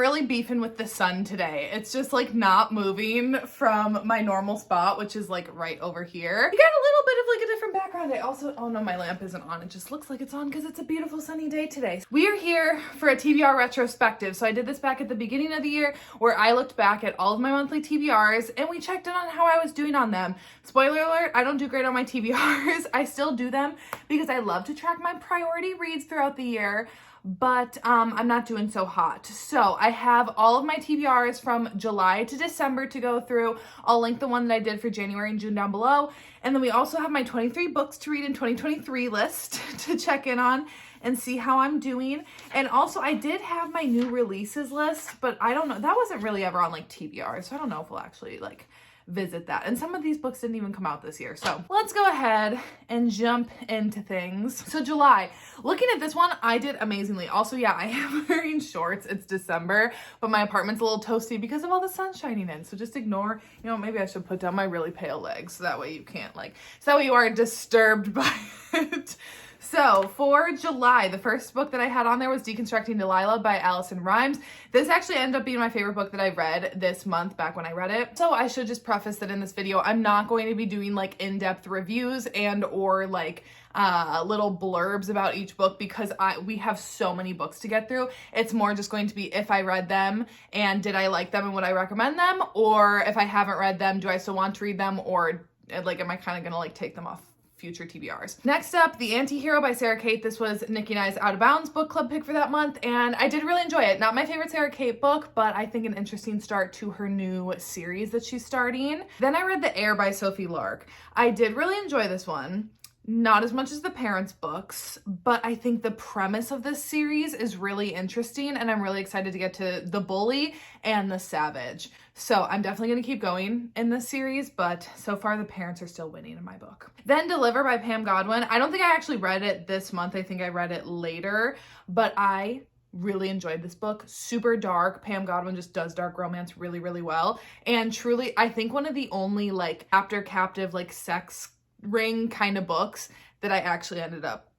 Really beefing with the sun today. It's just like not moving from my normal spot, which is like right over here. You got a little bit of like a different background. I also, oh no, my lamp isn't on. It just looks like it's on because it's a beautiful sunny day today. We are here for a TBR retrospective. So I did this back at the beginning of the year where I looked back at all of my monthly TBRs and we checked in on how I was doing on them. Spoiler alert, I don't do great on my TBRs. I still do them because I love to track my priority reads throughout the year. But I'm not doing so hot. So I have all of my TBRs from July to December to go through. I'll link the one that I did for January and June down below. And then we also have my 23 books to read in 2023 list to check in on and see how I'm doing. And also I did have my new releases list, but I don't know, that wasn't really ever on like TBR. So I don't know if we'll actually like visit that. And some of these books didn't even come out this year. So let's go ahead and jump into things. So July, looking at this one, I did amazingly. Also, yeah, I am wearing shorts. It's December, but my apartment's a little toasty because of all the sun shining in. So just ignore, maybe I should put down my really pale legs so that way you can't so that way you aren't disturbed by it. So for July, the first book that I had on there was Deconstructing Delilah by Allison Rimes. This actually ended up being my favorite book that I read this month back when I read it. So I should just preface that in this video, I'm not going to be doing in-depth reviews and or little blurbs about each book because we have so many books to get through. It's more just going to be if I read them and did I like them and would I recommend them, or if I haven't read them, do I still want to read them, or am I kind of gonna take them off future TBRs. Next up, The Anti-Hero by Sarah Kate. This was Nikki and I's Out of Bounds book club pick for that month, and I did really enjoy it. Not my favorite Sarah Kate book, but I think an interesting start to her new series that she's starting. Then I read The Heir by Sophie Lark. I did really enjoy this one. Not as much as the Parents books, but I think the premise of this series is really interesting and I'm really excited to get to the bully and the savage. So I'm definitely going to keep going in this series, but so far the parents are still winning in my book. Then Deliver by Pam Godwin. I don't think I actually read it this month. I think I read it later, but I really enjoyed this book. Super dark. Pam Godwin just does dark romance really, really well. And truly, I think one of the only after captive sex ring kind of books that I actually ended up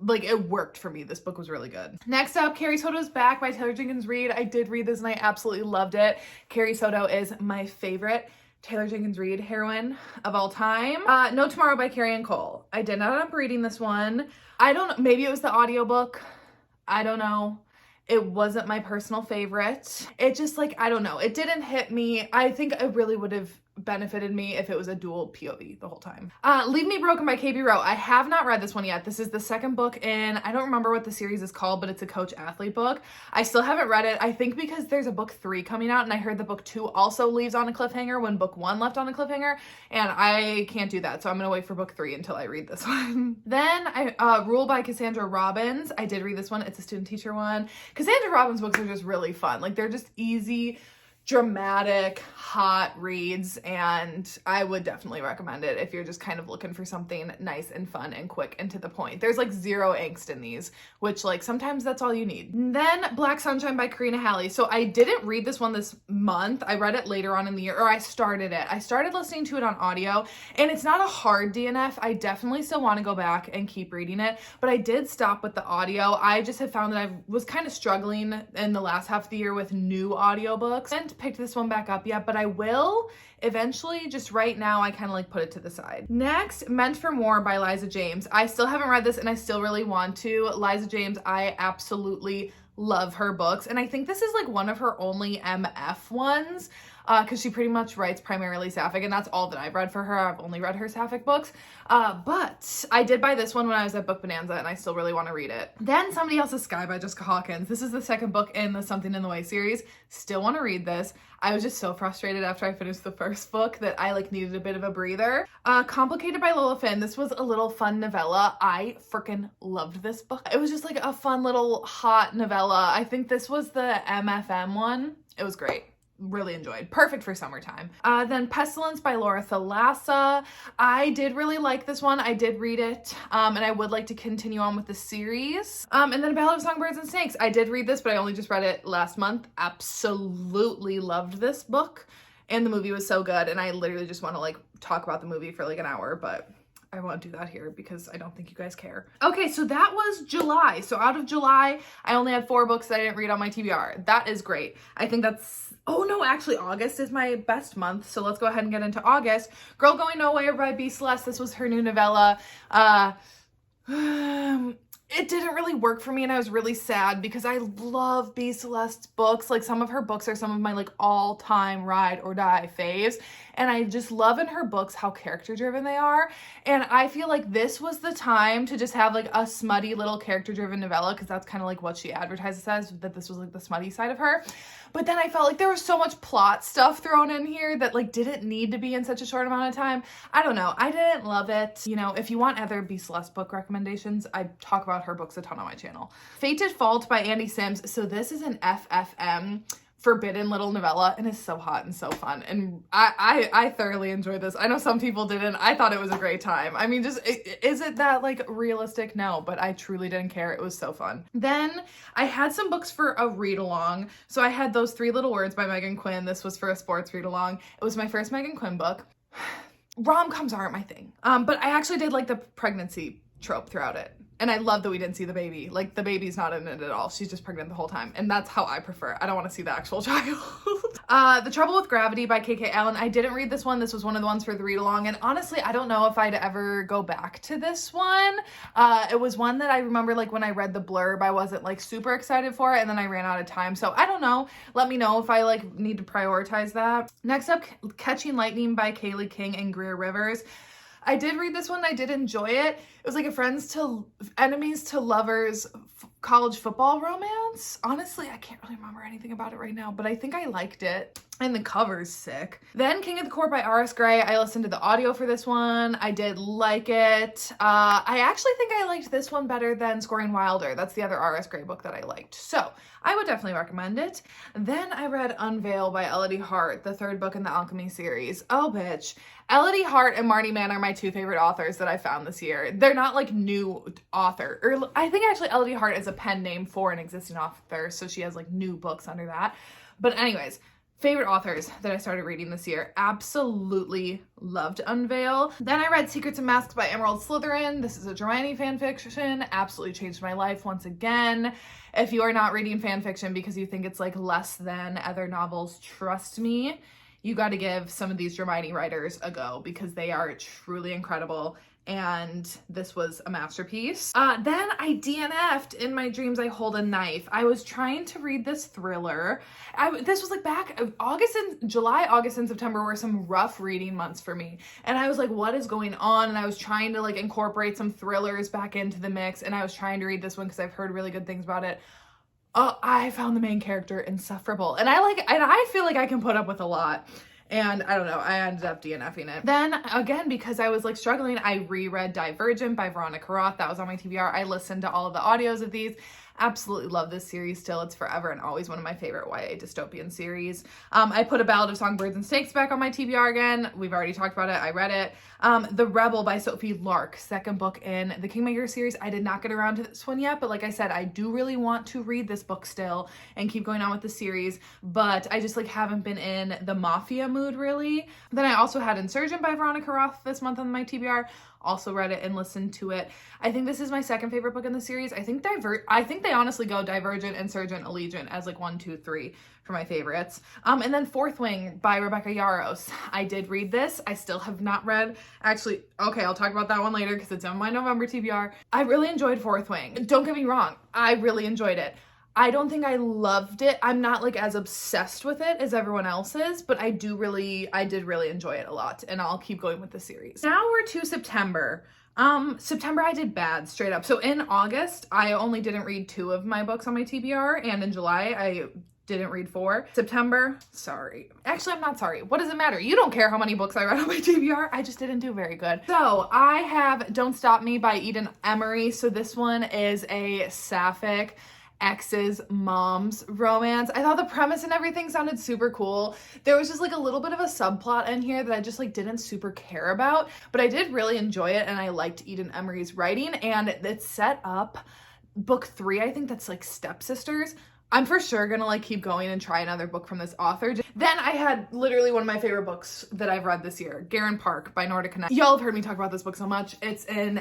it worked for me. This book was really good. Next up, Carrie Soto's Back by Taylor Jenkins Reid. I did read this and I absolutely loved it. Carrie Soto is my favorite Taylor Jenkins Reid heroine of all time. No Tomorrow by Carrie Ann Cole. I did not end up reading this one. I don't know, maybe it was the audiobook. I don't know. It wasn't my personal favorite. It just I don't know. It didn't hit me. I think it really would have benefited me if it was a dual POV the whole time. Leave Me Broken by KB Rowe. I have not read this one yet. This is the second book in, I don't remember what the series is called, but it's a coach athlete book. I still haven't read it. I think because there's a book 3 coming out and I heard the book 2 also leaves on a cliffhanger when book 1 left on a cliffhanger, and I can't do that. So I'm gonna wait for book 3 until I read this one. Then Rule by Cassandra Robbins. I did read this one. It's a student teacher one. Cassandra Robbins books are just really fun. They're just easy, dramatic, hot reads, and I would definitely recommend it if you're just kind of looking for something nice and fun and quick and to the point. There's zero angst in these, which sometimes that's all you need. And then Black Sunshine by Karina Halley. So I didn't read this one this month. I read it later on in the year, or I started it. I started listening to it on audio, and it's not a hard DNF. I definitely still want to go back and keep reading it, but I did stop with the audio. I just have found that I was kind of struggling in the last half of the year with new audiobooks, and picked this one back up yet, but I will eventually. Just right now I kind of put it to the side. Next, Meant for More by Liza James. I still haven't read this and I still really want to. Liza James, I absolutely love her books, and I think this is one of her only MF ones because she pretty much writes primarily sapphic, and that's all that I've read for her. I've only read her sapphic books, but I did buy this one when I was at Book Bonanza, and I still really want to read it. Then Somebody Else's Sky by Jessica Hawkins. This is the second book in the Something in the Way series. Still want to read this. I was just so frustrated after I finished the first book that I needed a bit of a breather. Complicated by Lola Finn. This was a little fun novella. I freaking loved this book. It was just a fun little hot novella. I think this was the MFM one. It was great. Really enjoyed. Perfect for summertime. Then Pestilence by Laura Thalassa. I did really like this one. I did read it, and I would like to continue on with the series. And then Ballad of Songbirds and Snakes. I did read this, but I only just read it last month. Absolutely loved this book, and the movie was so good, and I literally just want to talk about the movie for an hour, but I won't do that here because I don't think you guys care. Okay, so that was July. So out of July, I only had 4 books that I didn't read on my TBR. That is great. I think that's, oh no, actually August is my best month. So let's go ahead and get into August. Girl Going Nowhere by B. Celeste. This was her new novella. It didn't really work for me, and I was really sad because I love B. Celeste's books. Like, some of her books are some of my like all-time ride or die faves, and I just love in her books how character driven they are. And I feel like this was the time to just have like a smutty little character driven novella, because that's kind of like what she advertises as, that this was like the smutty side of her. But then I felt like there was so much plot stuff thrown in here that like didn't need to be in such a short amount of time. I don't know. I didn't love it. You know, if you want other B. Celeste book recommendations, I talk about her books a ton on my channel. Fated Fault by Andy Sims. So this is an FFM forbidden little novella, and it's so hot and so fun, and I thoroughly enjoyed this. I know some people didn't. I thought it was a great time. I mean, just is it that like realistic? No, but I truly didn't care. It was so fun. Then I had some books for a read along. So I had Those Three Little Words by Megan Quinn. This was for a sports read along. It was my first Megan Quinn book. Rom-coms aren't my thing, but I actually did like the pregnancy trope throughout it. And I love that we didn't see the baby. Like, the baby's not in it at all. She's just pregnant the whole time. And that's how I prefer. I don't want to see the actual child. The Trouble with Gravity by KK Allen. I didn't read this one. This was one of the ones for the read along. And honestly, I don't know if I'd ever go back to this one. It was one that I remember, like, when I read the blurb, I wasn't like super excited for it. And then I ran out of time. So I don't know. Let me know if I like need to prioritize that. Next up, Catching Lightning by Kaylee King and Greer Rivers. I did read this one. I did enjoy it. It was like a friends to enemies to lovers college football romance. Honestly, I can't really remember anything about it right now, but I think I liked it. And the cover's sick. Then King of the Court by R.S. Gray. I listened to the audio for this one. I did like it. I actually think I liked this one better than Scoring Wilder. That's the other R.S. Gray book that I liked. So I would definitely recommend it. Then I read Unveil by Elodie Hart, the 3rd book in the Alchemy series. Oh, bitch. Elodie Hart and Marty Mann are my 2 favorite authors that I found this year. They're not like new author. Or I think actually Elodie Hart is a pen name for an existing author, so she has like new books under that. But anyways, favorite authors that I started reading this year. Absolutely loved Unveil. Then I read Secrets and Masks by Emerald Slytherin. This is a Hermione fanfiction. Absolutely changed my life once again. If you are not reading fanfiction because you think it's like less than other novels, trust me, you got to give some of these Hermione writers a go because they are truly incredible. And this was a masterpiece. Then I DNF'd In My Dreams I Hold a Knife. I was trying to read this thriller. This was like back July, August, and September were some rough reading months for me. And I was like, what is going on? And I was trying to like incorporate some thrillers back into the mix. And I was trying to read this one because I've heard really good things about it. I found the main character insufferable. And I feel like I can put up with a lot. And I don't know, I ended up DNFing it. Then again, because I was like struggling, I reread Divergent by Veronica Roth. That was on my TBR. I listened to all of the audios of these. Absolutely love this series still. It's forever and always one of my favorite YA dystopian series. I put A Ballad of Songbirds and Snakes back on my TBR again. We've already talked about it. I read it. The Rebel by Sophie Lark, 2nd book in the Kingmaker series. I did not get around to this one yet, but like I said, I do really want to read this book still and keep going on with the series, but I just like haven't been in the mafia mood really. Then I also had Insurgent by Veronica Roth this month on my TBR. Also read it and listened to it. I think this is my 2nd favorite book in the series. I think they honestly go Divergent, Insurgent, Allegiant as like 1, 2, 3 for my favorites. And then Fourth Wing by Rebecca Yarros. I did read this. I still have not read. Actually, okay, I'll talk about that one later because it's on my November TBR. I really enjoyed Fourth Wing. Don't get me wrong. I really enjoyed it. I don't think I loved it. I'm not like as obsessed with it as everyone else is, but I did really enjoy it a lot, and I'll keep going with the series. Now we're to September. September I did bad, straight up. So in August, I only didn't read 2 of my books on my TBR, and in July, I didn't read 4. September, sorry. Actually, I'm not sorry. What does it matter? You don't care how many books I read on my TBR. I just didn't do very good. So I have Don't Stop Me by Eden Emery. So this one is a sapphic ex's mom's romance. I thought the premise and everything sounded super cool. There was just like a little bit of a subplot in here that I just like didn't super care about, but I did really enjoy it, and I liked Eden Emery's writing, and it set up book 3, I think, that's like stepsisters. I'm for sure gonna like keep going and try another book from this author. Then I had literally one of my favorite books that I've read this year, Garen Park by Nordica. Y'all have heard me talk about this book so much. It's an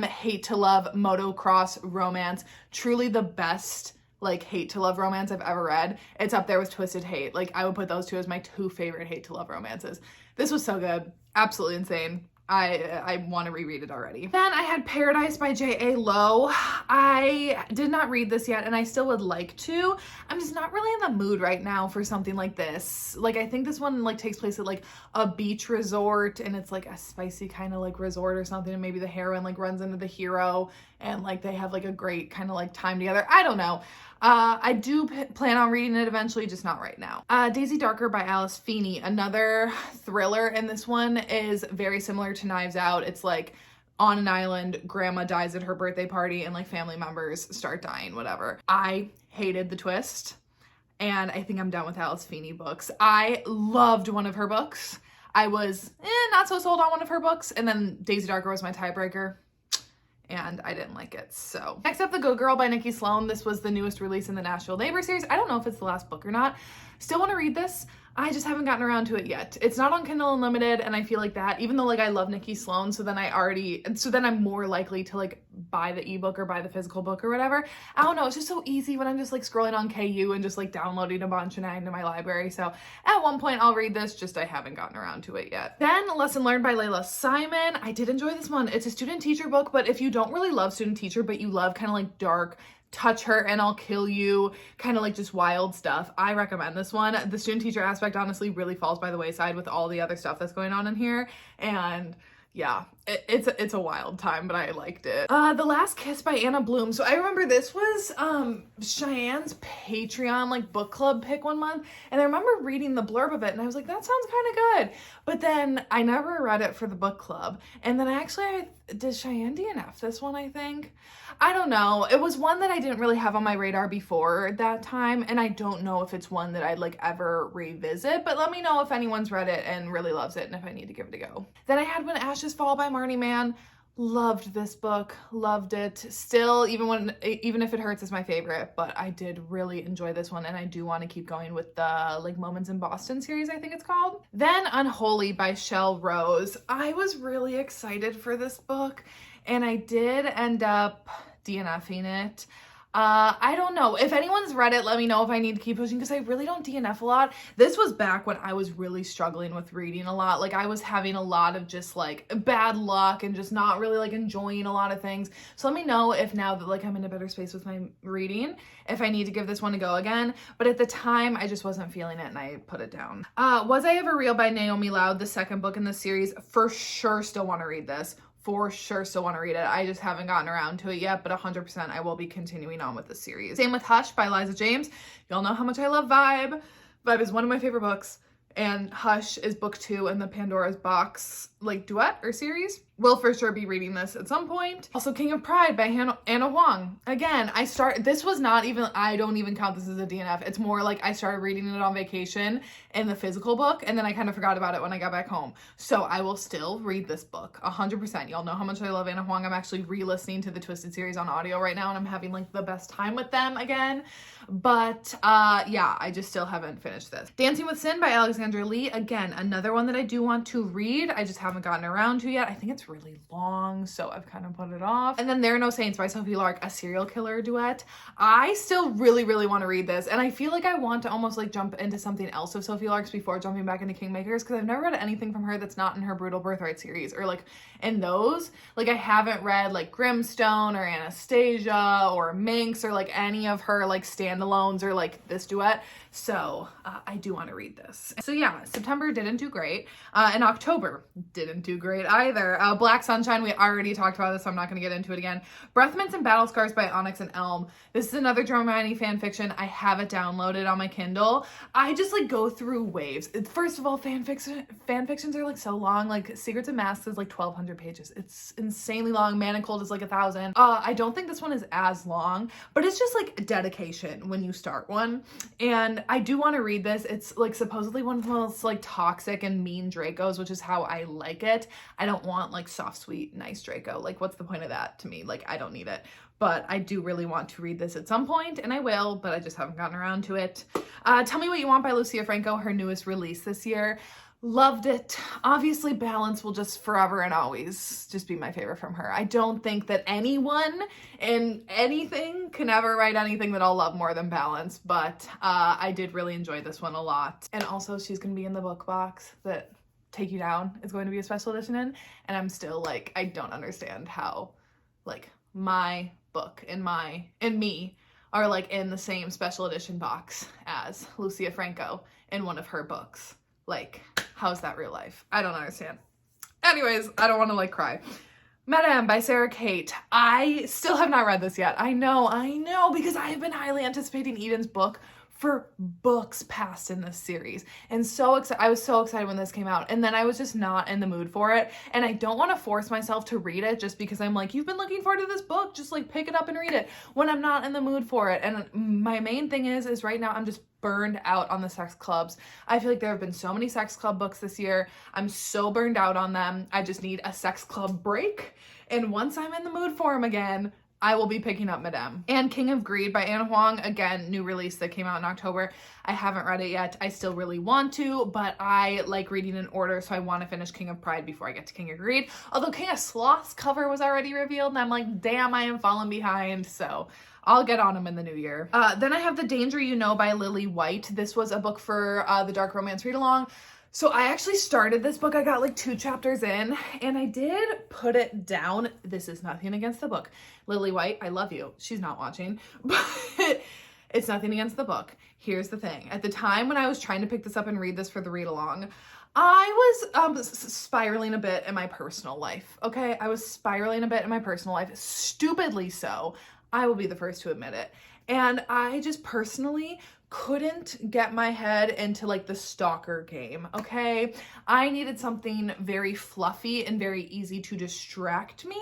hate to love motocross romance. Truly the best like hate to love romance I've ever read. It's up there with Twisted Hate. Like I would put those two as my two favorite hate to love romances. This was so good. Absolutely insane. I want to reread it already. Then I had Paradise by J.A. Lowe. I did not read this yet and I still would like to. I'm just not really in the mood right now for something like this. Like I think this one like takes place at like a beach resort and it's like a spicy kind of like resort or something, and maybe the heroine like runs into the hero and like they have like a great kind of like time together. I don't know. I do plan on reading it eventually, just not right now. Daisy Darker by Alice Feeney, another thriller, and this one is very similar to Knives Out. It's like on an island, grandma dies at her birthday party and like family members start dying, whatever. I hated the twist and I think I'm done with Alice Feeney books. I loved one of her books. I was not so sold on one of her books, and then Daisy Darker was my tiebreaker. And I didn't like it. So next up, The Good Girl by Nikki Sloan. This was the newest release in the Nashville Neighbor series. I don't know if it's the last book or not. Still want to read this. I just haven't gotten around to it yet. It's not on Kindle Unlimited, and I feel like that, even though like I love Nikki Sloan, so then I'm more likely to like buy the ebook or buy the physical book or whatever. I don't know, it's just so easy when I'm just like scrolling on KU and just like downloading a bunch and adding to my library. So at one point I'll read this, just I haven't gotten around to it yet. Then Lesson Learned by Layla Simon. I did enjoy this one. It's a student teacher book, but if you don't really love student teacher, but you love kind of like dark, touch her and I'll kill you, kind of like just wild stuff, I recommend this one. The student teacher aspect honestly really falls by the wayside with all the other stuff that's going on in here, and yeah, it's a wild time, but I liked it. The Last Kiss by Anna Bloom. So I remember this was Cheyenne's Patreon like book club pick one month, and I remember reading the blurb of it and I was like, that sounds kind of good. But then I never read it for the book club, and then I did Cheyenne DNF this one, I think. I don't know. It was one that I didn't really have on my radar before that time, and I don't know if it's one that I'd like ever revisit, but let me know if anyone's read it and really loves it and if I need to give it a go. Then I had When Ashes Fall by Marnie Mann. Loved this book, loved it. Still, even if it hurts, is my favorite, but I did really enjoy this one, and I do want to keep going with the like Moments in Boston series, I think it's called. Then Unholy by Shell Rose. I was really excited for this book, and I did end up DNFing it. I don't know. If anyone's read it, let me know if I need to keep pushing, because I really don't DNF a lot. This was back when I was really struggling with reading a lot. Like I was having a lot of just like bad luck and just not really like enjoying a lot of things. So let me know if now that like I'm in a better space with my reading, if I need to give this one a go again. But at the time, I just wasn't feeling it and I put it down. Was I Ever Real by Naomi Loud, the second book in the series. For sure still want to read this. For sure still want to read it. I just haven't gotten around to it yet, but 100% I will be continuing on with the series. Same with Hush by Liza James. Y'all know how much I love Vibe. Vibe is one of my favorite books, and Hush is book 2 in the Pandora's Box like duet or series. Will for sure be reading this at some point. Also King of Pride by Anna Huang. Again, this was not even, I don't even count this as a DNF. It's more like I started reading it on vacation in the physical book, and then I kind of forgot about it when I got back home. So I will still read this book 100%. Y'all know how much I love Anna Huang. I'm actually re-listening to the Twisted series on audio right now, and I'm having like the best time with them again. But yeah, I just still haven't finished this. Dancing with Sin by Alexandra Lee. Again, another one that I do want to read. I just haven't gotten around to yet. I think it's really long, so I've kind of put it off. And then There Are No Saints by Sophie Lark, a serial killer duet. I still really, really want to read this, and I feel like I want to almost like jump into something else of Sophie Lark's before jumping back into Kingmakers, because I've never read anything from her that's not in her Brutal Birthright series, or like in those. Like I haven't read like Grimstone or Anastasia or Minx or like any of her like standalones or like this duet. So I do want to read this. So yeah, September didn't do great. And October didn't do great either. Black Sunshine, we already talked about this, so I'm not going to get into it again. Breath Mints and Battle Scars by Onyx and Elm. This is another Hermione fan fiction. I have it downloaded on my Kindle. I just like go through waves. First of all, fan fictions are like so long. Like Secrets and Masks is like 1,200 pages. It's insanely long. Man and Cold is like 1,000. I don't think this one is as long, but it's just like dedication when you start one. And I do want to read this. It's like supposedly one of the most like toxic and mean Dracos, which is how I like it. I don't want like soft, sweet, nice Draco. Like what's the point of that to me? Like I don't need it. but I do really want to read this at some point, and I will, but I just haven't gotten around to it. Tell Me What You Want by Lucia Franco, her newest release this year. Loved it. Obviously, Balance will just forever and always just be my favorite from her. I don't think that anyone in anything can ever write anything that I'll love more than Balance, but I did really enjoy this one a lot. And also, she's going to be in the book box that Take You Down is going to be a special edition in, and I'm still like, I don't understand how, like, my book and me are like in the same special edition box as Lucia Franco in one of her books. Like, how's that real life? I don't understand. Anyways, I don't want to like cry. Madame by Sarah Kate. I still have not read this yet. I know, because I have been highly anticipating Eden's book for books past in this series. And I was so excited when this came out, and then I was just not in the mood for it. And I don't want to force myself to read it just because I'm like, you've been looking forward to this book, just like pick it up and read it, when I'm not in the mood for it. And my main thing is right now I'm just burned out on the sex clubs. I feel like there have been so many sex club books this year. I'm so burned out on them. I just need a sex club break. And once I'm in the mood for them again, I will be picking up Madame. And King of Greed by Anna Huang, again, new release that came out in October. I haven't read it yet. I still really want to, but I like reading in order, so I want to finish King of Pride before I get to King of Greed. Although King of Sloth's cover was already revealed, and I'm like, damn, I am falling behind, so I'll get on them in the new year. Then I have The Danger You Know by Lily White. This was a book for the Dark Romance read-along. So I actually started this book. I got like 2 chapters in, and I did put it down. This is nothing against the book. Lily White, I love you. She's not watching, but it's nothing against the book. Here's the thing. At the time when I was trying to pick this up and read this for the read-along, I was spiraling a bit in my personal life, okay? I was spiraling a bit in my personal life, stupidly so. I will be the first to admit it. And I just personally couldn't get my head into like the stalker game, okay? I needed something very fluffy and very easy to distract me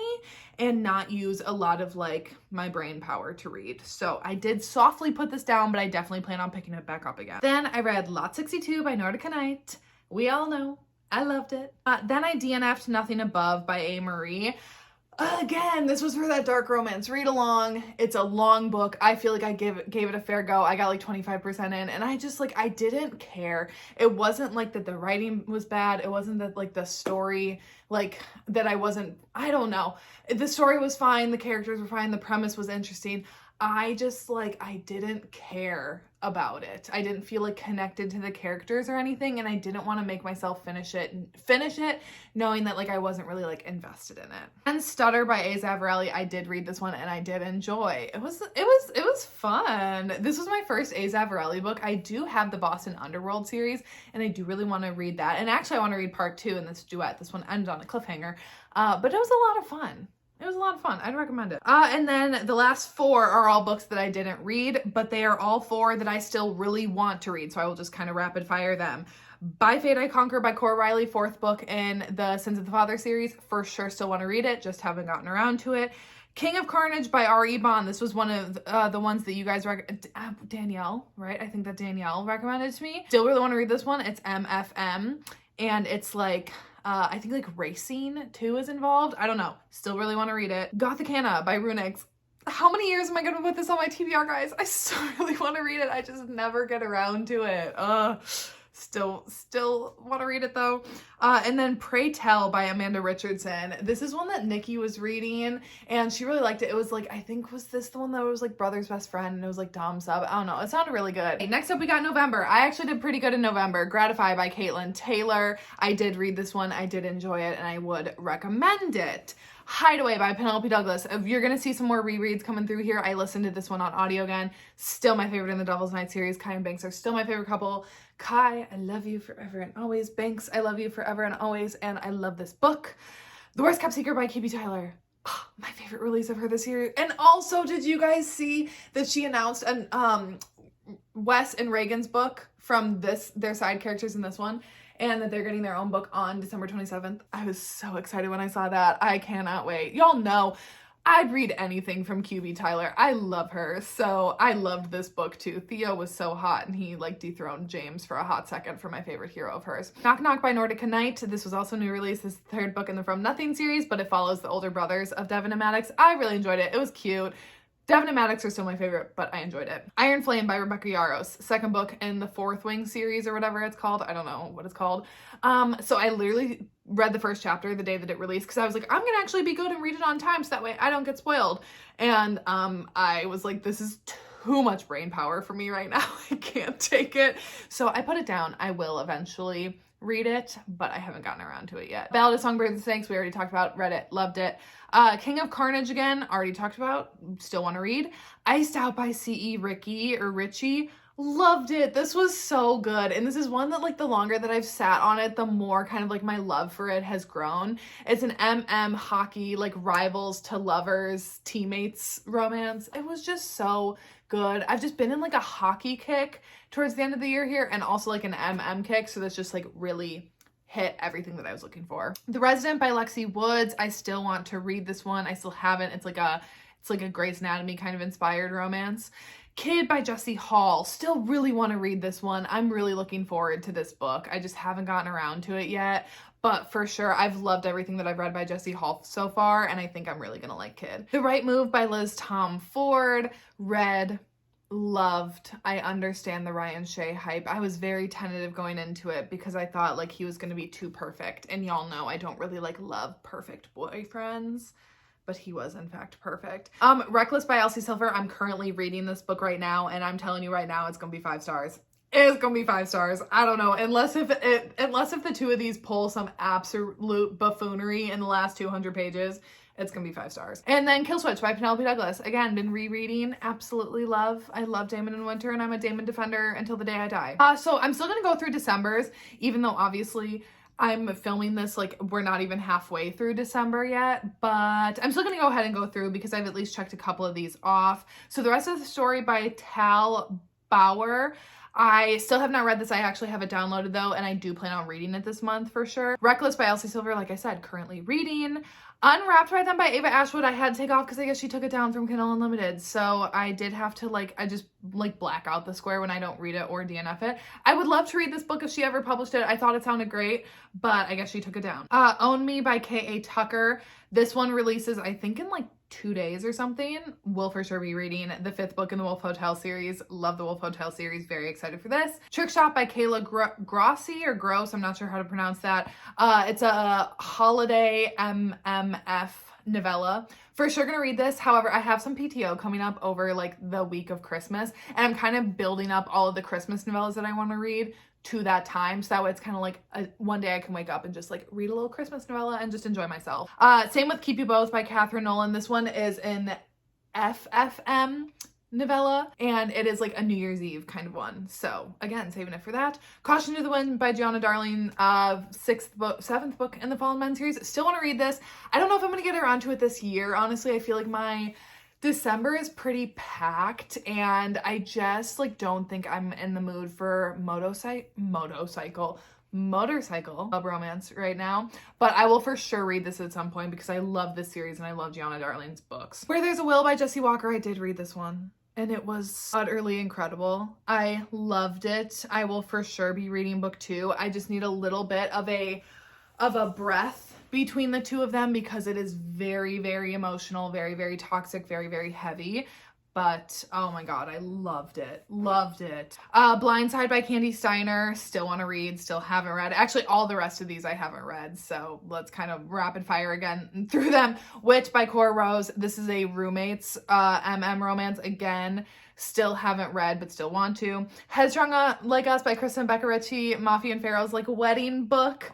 and not use a lot of like my brain power to read. So I did softly put this down, but I definitely plan on picking it back up again. Then I read Lot 62 by Nordica Night. We all know, I loved it. Then I DNF'd Nothing Above by A. Marie. Again, this was for that dark romance read along. It's a long book. I feel like I gave it a fair go. I got like 25% in, and I just like, I didn't care. It wasn't like that the writing was bad. It wasn't that like the story, like that I don't know. The story was fine. The characters were fine. The premise was interesting. I just like, I didn't care about it. I didn't feel like connected to the characters or anything, and I didn't want to make myself finish it knowing that like I wasn't really like invested in it. And Stutter by A. Zavarelli, I did read this one and I did enjoy. It was fun. This was my first A. Zavarelli book. I do have the Boston Underworld series, and I do really want to read that. And actually I want to read part 2 in this duet. This one ended on a cliffhanger, but it was a lot of fun. It was a lot of fun. I'd recommend it. And then the last 4 are all books that I didn't read, but they are all 4 that I still really want to read, so I will just kind of rapid fire them. By Fate I Conquer by Cora Riley, 4th book in the Sins of the Father series. For sure still want to read it, just haven't gotten around to it. King of Carnage by R.E. Bond. This was one of the ones that you guys Danielle, right? I think that Danielle recommended to me. Still really want to read this one. It's MFM, and it's like I think like racing too is involved. I don't know. Still really want to read it. Gothicana by Runix. How many years am I going to put this on my TBR, guys? I still really want to read it. I just never get around to it. Still want to read it though. And then Pray Tell by Amanda Richardson. This is one that Nikki was reading and she really liked it. It was like, I think, was this the one that was like Brother's Best Friend and it was like Dom Sub? I don't know. It sounded really good. Next up we got November. I actually did pretty good in November. Gratify by Caitlin Taylor. I did read this one. I did enjoy it and I would recommend it. Hideaway by Penelope Douglas. If you're going to see some more rereads coming through here, I listened to this one on audio again. Still my favorite in the Devil's Night series. Kai and Banks are still my favorite couple. Kai, I love you forever and always. Banks, I love you forever and always. And I love this book. The Worst Kept Secret by Kibi Tyler. Oh, my favorite release of her this year. And also, did you guys see that she announced an Wes and Reagan's book from their side characters in this one? And that they're getting their own book on December 27th. I was so excited when I saw that. I cannot wait. Y'all know I'd read anything from QB Tyler. I love her. So I loved this book too. Theo was so hot and he like dethroned James for a hot second for my favorite hero of hers. Knock Knock by Nordica Knight. This was also a new release. This is the third book in the From Nothing series, but it follows the older brothers of Devin and Maddox. I really enjoyed it. It was cute. Devin and Maddox are still my favorite, but I enjoyed it. Iron Flame by Rebecca Yarros, second book in the Fourth Wing series or whatever it's called. I don't know what it's called. So I literally read the first chapter the day that it released because I was like, I'm gonna actually be good and read it on time so that way I don't get spoiled. And I was like, this is too much brain power for me right now. I can't take it. So I put it down. I will eventually read it, but I haven't gotten around to it yet. Ballad of Songbirds and Snakes, we already talked about, read it, loved it. King of Carnage again, already talked about, still want to read. Iced Out by C.E. Ritchie, loved it. This was so good. And this is one that like the longer that I've sat on it, the more kind of like my love for it has grown. It's an hockey, like rivals to lovers, teammates romance. It was just so good. I've just been in like a hockey kick towards the end of the year here and also like an kick. So that's just like really hit everything that I was looking for. The Resident by Lexi Woods. I still want to read this one. I still haven't. It's like a Grey's Anatomy kind of inspired romance. Kid by Jessie Hall. Still really want to read this one. I'm really looking forward to this book. I just haven't gotten around to it yet. But for sure, I've loved everything that I've read by Jessie Hall so far, and I think I'm really going to like Kid. The Right Move by Liz Tom Ford. Read, loved. I understand the Ryan Shea hype. I was very tentative going into it because I thought like he was going to be too perfect. And y'all know I don't really like love perfect boyfriends, but he was in fact perfect. Reckless by Elsie Silver. I'm currently reading this book right now, and I'm telling you right now, it's going to be 5 stars. It's gonna be 5 stars. I don't know, unless if the two of these pull some absolute buffoonery in the last 200 pages, it's gonna be 5 stars. And then Kill Switch by Penelope Douglas. Again, been rereading, absolutely love. I love Damon in Winter, and I'm a Damon defender until the day I die. So I'm still gonna go through December's, even though obviously I'm filming this, like, we're not even halfway through December yet, but I'm still gonna go ahead and go through because I've at least checked a couple of these off. So the rest of the story by Tal Bauer. I still have not read this. I actually have it downloaded though, and I do plan on reading it this month for sure. Reckless by Elsie Silver, like I said, currently reading. Unwrapped by them by Ava Ashwood, I had to take off because I guess she took it down from Kindle Unlimited. So I did have to I just black out the square when I don't read it or DNF it. I would love to read this book if she ever published it. I thought it sounded great, but I guess she took it down. Own Me by K.A. Tucker. This one releases, I think, in 2 days or something. Will for sure be reading the 5th book in the Wolf Hotel series. Love the Wolf Hotel series. Very excited for this. Trick Shot by Kayla Grossi or Gross. I'm not sure how to pronounce that. It's a holiday MMF novella. For sure gonna read this. However, I have some PTO coming up over the week of Christmas, and I'm kind of building up all of the Christmas novellas that I want to read to that time, so that way it's kind of one day I can wake up and just read a little Christmas novella and just enjoy myself. Same with Keep You Both by Catherine Nolan. This one is an FFM novella, and it is a New Year's Eve kind of one, so again, saving it for that. Caution to the Wind by Gianna Darling, 7th book in the Fallen Men series. Still want to read this. I don't know if I'm gonna get around to it this year. Honestly, I feel like my December is pretty packed, and I just don't think I'm in the mood for motorcycle romance right now, but I will for sure read this at some point because I love this series and I love Gianna Darling's books. Where There's a Will by Jessie Walker. I did read this one, and it was utterly incredible. I loved it. I will for sure be reading book 2. I just need a little bit of a breath between the two of them because it is very, very emotional, very, very toxic, very, very heavy. But oh my god, I loved it. Loved it. Blindside by Candy Steiner. Still want to read, still haven't read. Actually, all the rest of these I haven't read, so let's kind of rapid fire again through them. Wit by Cora Rose. This is a roommates romance. Again, still haven't read, but still want to. Headstrong Like Us by Kristen Becca Ritchie. Mafia and Pharaoh's wedding book.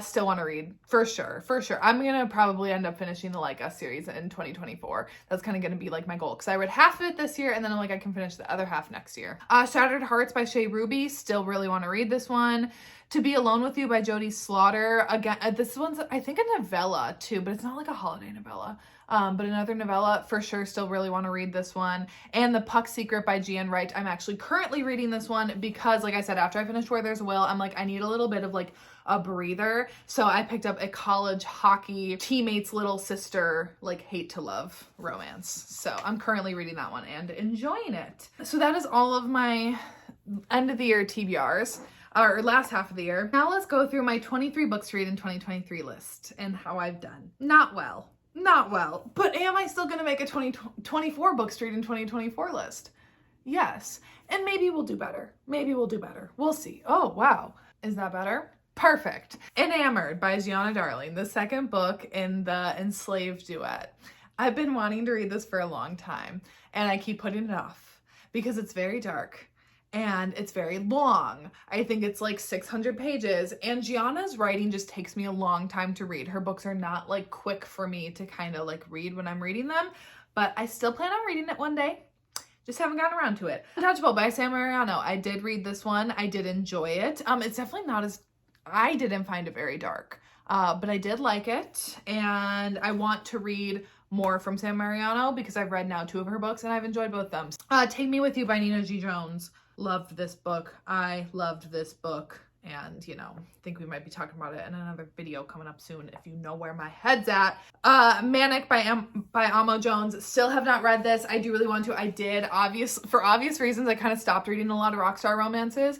Still want to read, for sure. I'm gonna probably end up finishing the Like Us series in 2024. That's kind of gonna be my goal, because I read half of it this year, and then I'm I can finish the other half next year. Shattered Hearts by Shea Ruby. Still really want to read this one. To Be Alone With You by Jodie Slaughter. Again, this one's, I think, a novella too, but it's not a holiday novella. But another novella, for sure, still really want to read this one. And The Puck Secret by Gian Wright. I'm actually currently reading this one because, like I said, after I finished Where There's a Will, I'm like, I need a little bit of like a breather. So I picked up a college hockey teammate's little sister, like hate to love romance. So I'm currently reading that one and enjoying it. So that is all of my end of the year TBRs. Or last half of the year. Now let's go through my 23 books to read in 2023 list and how I've done. Not well. But am I still going to make a 24 books to read in 2024 list? Yes. And maybe we'll do better. We'll see. Oh, wow. Is that better? Perfect. Enamored by Gianna Darling, the second book in the Enslaved duet. I've been wanting to read this for a long time, and I keep putting it off because it's very dark. And it's very long. I think it's like 600 pages. And Gianna's writing just takes me a long time to read. Her books are not like quick for me to kind of like read when I'm reading them. But I still plan on reading it one day. Just haven't gotten around to it. Untouchable by Sam Mariano. I did read this one. I did enjoy it. It's definitely not as... I didn't find it very dark. But I did like it. And I want to read more from Sam Mariano because I've read now 2 of her books and I've enjoyed both of them. Take Me With You by Nina G. Jones. Loved this book. I loved this book. And, you know, I think we might be talking about it in another video coming up soon if you know where my head's at. Manic by Amo Jones. Still have not read this. I do really want to. I did, for obvious reasons, I kind of stopped reading a lot of rockstar romances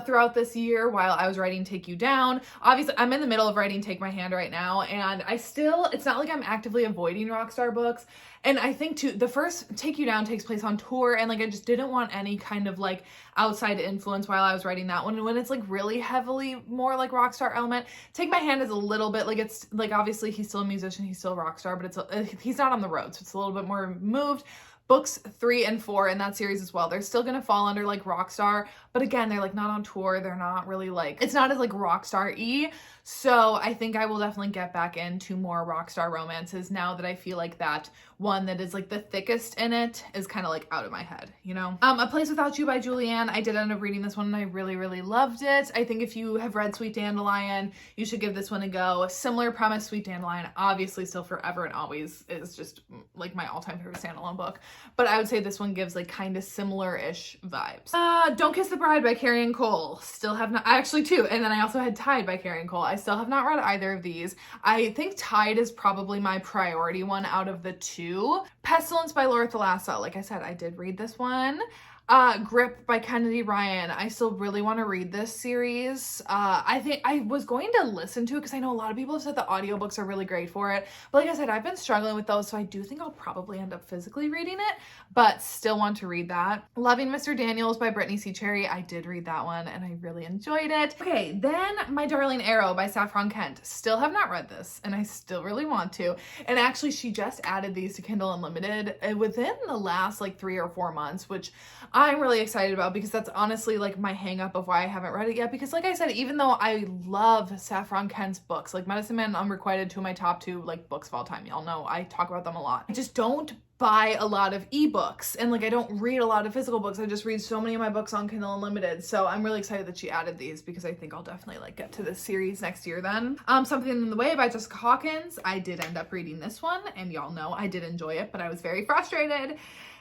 throughout this year while I was writing Take You Down. Obviously, I'm in the middle of writing Take My Hand right now, and it's not like I'm actively avoiding rockstar books. And I think too, the first Take You Down takes place on tour, and like I just didn't want any kind of like outside influence while I was writing that one. And when it's like really heavily more like rockstar element, Take My Hand is a little bit like, it's like obviously he's still a musician, he's still a rock star, but he's not on the road, so it's a little bit more moved. Books 3 and 4 in that series as well, they're still gonna fall under like rockstar, but again, they're like not on tour, they're not really like, it's not as like rockstar-y. So I think I will definitely get back into more rockstar romances now that I feel like that one that is like the thickest in it is kind of like out of my head, you know? A Place Without You by Julianne. I did end up reading this one and I really, really loved it. I think if you have read Sweet Dandelion, you should give this one a go. Similar premise, Sweet Dandelion, obviously still forever and always is just like my all-time favorite standalone book. But I would say this one gives like kind of similar-ish vibes. Don't Kiss the Bride by Carrie Ann Cole. Still have not, actually 2. And then I also had Tide by Carrie Ann Cole. I still have not read either of these. I think Tide is probably my priority one out of the 2. Pestilence by Laura Thalassa. Like I said, I did read this one. Grip by Kennedy Ryan. I still really want to read this series. I think I was going to listen to it because I know a lot of people have said the audiobooks are really great for it. But like I said, I've been struggling with those, so I do think I'll probably end up physically reading it, but still want to read that. Loving Mr. Daniels by Brittany C. Cherry. I did read that one and I really enjoyed it. Okay, then My Darling Arrow by Saffron Kent. Still have not read this and I still really want to. And actually she just added these to Kindle Unlimited within the last like 3 or 4 months, which I'm really excited about because that's honestly like my hang up of why I haven't read it yet. Because like I said, even though I love Saffron Kent's books, like Medicine Man and Unrequited, 2 of my top 2 like books of all time. Y'all know I talk about them a lot. I just don't buy a lot of ebooks and like I don't read a lot of physical books. I just read so many of my books on Kindle Unlimited. So I'm really excited that she added these because I think I'll definitely like get to this series next year then. Something in the Way by Jessica Hawkins. I did end up reading this one and y'all know I did enjoy it, but I was very frustrated.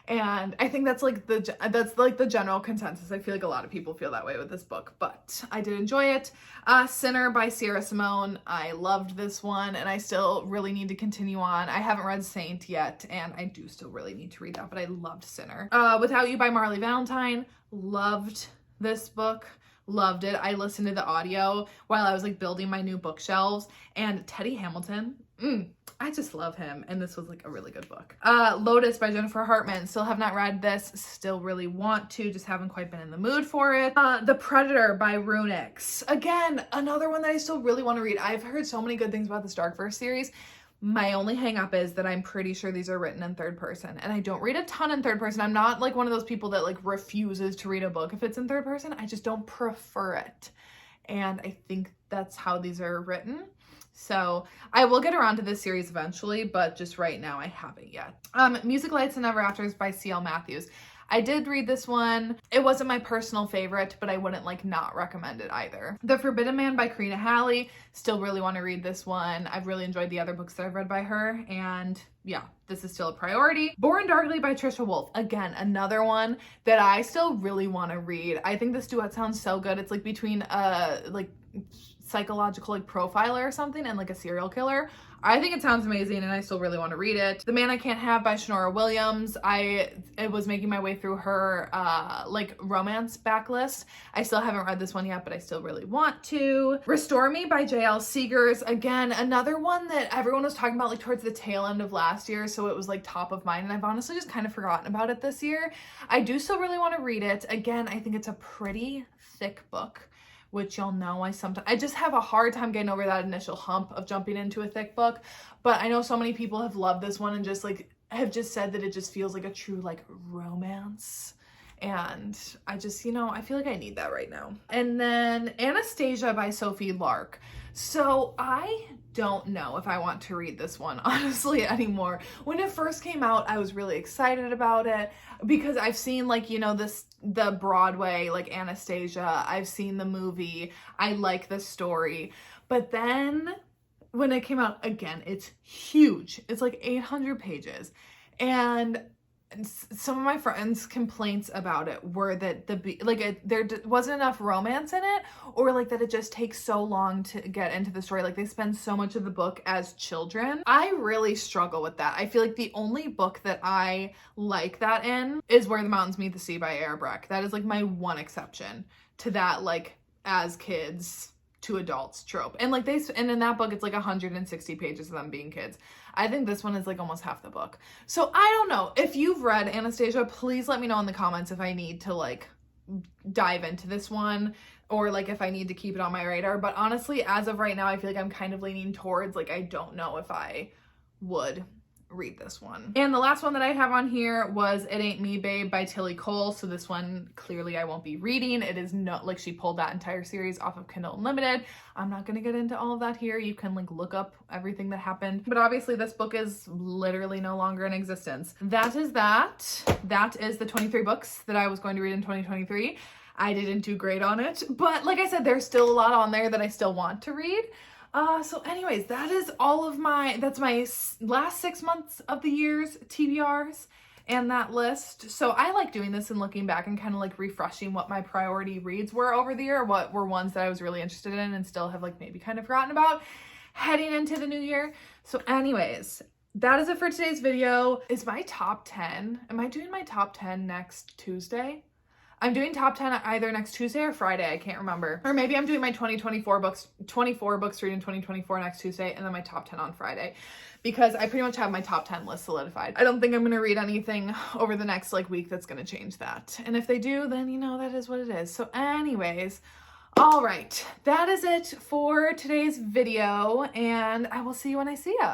And I think that's like the general consensus. I feel like a lot of people feel that way with this book, but I did enjoy it. Sinner by Sierra Simone. I loved this one and I still really need to continue on. I haven't read Saint yet and I do still really need to read that, but I loved Sinner. Without You by Marley Valentine. Loved this book. Loved it. I listened to the audio while I was like building my new bookshelves, and Teddy Hamilton, I just love him, and this was like a really good book. Lotus by Jennifer Hartman. Still have not read this, still really want to, just haven't quite been in the mood for it. The Predator by Runix. Again, another one that I still really want to read. I've heard so many good things about this Darkverse series. My only hang up is that I'm pretty sure these are written in third person, and I don't read a ton in third person. I'm not like one of those people that like refuses to read a book if it's in third person. I just don't prefer it. And I think that's how these are written. So I will get around to this series eventually, but just right now I haven't yet. Music Lights and Ever Afters by C.L. Matthews. I did read this one. It wasn't my personal favorite, but I wouldn't like not recommend it either. The Forbidden Man by Karina Halley. Still really want to read this one. I've really enjoyed the other books that I've read by her, and yeah, this is still a priority. Born Darkly by Trisha Wolfe. Again, another one that I still really want to read. I think this duet sounds so good. It's like between like psychological like profiler or something and like a serial killer. I think it sounds amazing and I still really want to read it. The Man I Can't Have by Shonora Williams. It was making my way through her like romance backlist. I still haven't read this one yet, but I still really want to. Restore Me by J.L. Seegers. Again, another one that everyone was talking about like towards the tail end of last year, so it was like top of mind, and I've honestly just kind of forgotten about it this year. I do still really want to read it. Again, I think it's a pretty thick book, which y'all know I just have a hard time getting over that initial hump of jumping into a thick book. But I know so many people have loved this one and just like have just said that it just feels like a true like romance. And I just, I feel like I need that right now. And then Anastasia by Sophie Lark. So I don't know if I want to read this one honestly anymore. When it first came out, I was really excited about it because I've seen like, the Broadway, like Anastasia. I've seen the movie. I like the story. But then when it came out, again, it's huge. It's like 800 pages. And some of my friends' complaints about it were that there wasn't enough romance in it, or like that it just takes so long to get into the story. Like they spend so much of the book as children. I really struggle with that. I feel like the only book that I like that in is Where the Mountains Meet the Sea by Aaron Breck. That is like my one exception to that, like as kids to adults trope. And like and in that book, it's like 160 pages of them being kids. I think this one is like almost half the book. So I don't know. If you've read Anastasia, please let me know in the comments if I need to like dive into this one or like if I need to keep it on my radar. But honestly, as of right now, I feel like I'm kind of leaning towards like I don't know if I would read this one. And the last one that I have on here was It Ain't Me Babe by Tilly Cole. So this one clearly I won't be reading. It is not like she pulled that entire series off of Kindle Unlimited. I'm not going to get into all of that here. You can like look up everything that happened, but obviously this book is literally no longer in existence. That is the 23 books that I was going to read in 2023. I didn't do great on it, but like I said, there's still a lot on there that I still want to read. So anyways, that's my last 6 months of the year's TBRs and that list. So I like doing this and looking back and kind of like refreshing what my priority reads were over the year, what were ones that I was really interested in and still have like maybe kind of forgotten about heading into the new year. So anyways, that is it for today's video. Is my top 10, am I doing my top 10 next Tuesday? I'm doing top 10 either next Tuesday or Friday. I can't remember. Or maybe I'm doing my 24 books read in 2024 next Tuesday and then my top 10 on Friday, because I pretty much have my top 10 list solidified. I don't think I'm going to read anything over the next like week that's going to change that. And if they do, then that is what it is. So anyways, all right, that is it for today's video and I will see you when I see ya.